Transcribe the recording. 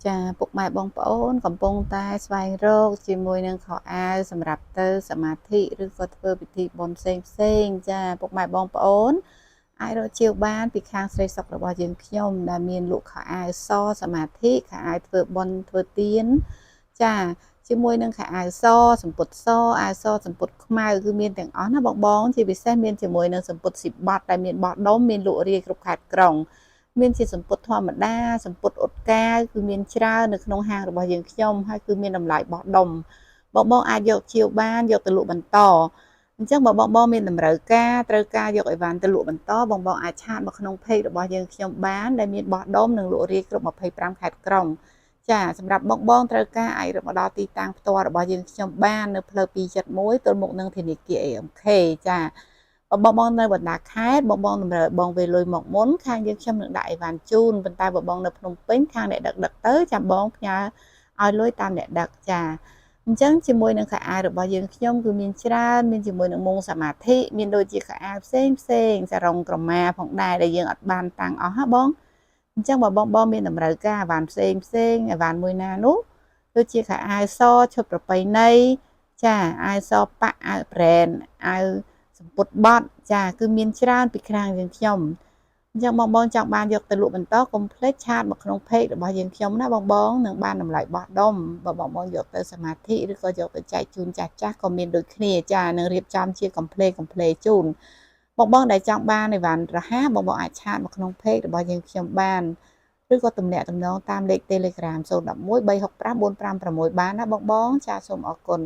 ចាពុកម៉ែបងប្អូនកំពុងតែស្វែងរកជាមួយនឹងខោអាវសម្រាប់ទៅសមាធិឬក៏ធ្វើពិធីបុណ្យផ្សេងចាពុកម៉ែបងប្អូនអាចរកជាវបានពីខាងស្រីសុខរបស់យើងខ្ញុំដែលមានលក់ខោអាវសសមាធិខោអាវធ្វើបុណ្យធ្វើទានចាជាមួយនឹងខោអាវសសម្ពុតសអាវសសម្ពុតខ្មៅគឺមានទាំងអស់ណាបងជាពិសេសមានជាមួយនឹងសម្ពុតស៊ីបាត់ដែលមានបោះដុំមានលក់រាយគ្រប់ខេត្តក្រុងមានជាសម្ពុតធម្មតាសម្ពុតអ៊ុតកាវគឺមានច្រើននៅក្នុងហាងរបស់យើងខ្ញុំហើយគឺមានតម្លៃបោះដុំបងអាចយកជាវបានយកទៅលក់បន្តអញ្ចឹងបើបងមានតម្រូវការត្រូវការយកអីវ៉ាន់ទៅលក់បន្តបងអាចឆាតមកក្នុង page របស់យើងខ្ញុំបានដែលមានបោះដុំនិងលក់រាយគ្រប់25ខេត្តក្រុងចាសម្រាប់បងត្រូវការអាចរកមកដល់ទីតាំងផ្ទាល់របស់យើងខ្ញុំបាននៅផ្លូវ271ទល់មុខនឹងធនាគារ AMK ចាបងនៅបណ្ដាខេត្តបងតម្រូវបងវេលុយមកមុនខាងយើងខ្ញុំនឹងដាក់អីវ៉ាន់ជូនប៉ុន្តែបងនៅភ្នំពេញខាងអ្នកដឹកទៅចាំបងផ្ញើឲ្យលុយតាមអ្នកដឹកចាអញ្ចឹងជាមួយនឹងខោអាវរបស់យើងខ្ញុំគឺមានច្រើនមានជាមួយនឹងមុងសមាធិមានដូចជាខោអាវផ្សេងសារុងក្រមាផងដែរដែលយើងអត់បានតាំងអស់ហ៎បងអញ្ចឹងបើបងមានតម្រូវការអាវ៉ាន់ផ្សេងអាវ៉ាន់មួយណានោះដូចជាខោអាវសឈុតប្រពៃណីចាអាវសប៉ាក់អាវប្រេនអាវសម្ពុតបត់ចាគឺមានច្រើនពីខាងយើងខ្ញុំអញ្ចឹងបងចង់បានយកទៅលក់បន្តកុំភ្លេចឆាតមកក្នុង page របស់យើងខ្ញុំណាបងនឹងបានតម្លៃបោះដុំបើបងយកទៅសមាធិឬក៏យកទៅចែកជូនចាស់ក៏មានដូចគ្នាចានឹងរៀបចំជាកំភ្លេជូនបងដែលចង់បានអីវ៉ាន់រហ័សបងអាចឆាតមកក្នុង page របស់យើងខ្ញុំបានឬក៏ទំនាក់ទំនងតាមលេខ Telegram 011 365 456បានណាបងចាសូមអរគុណ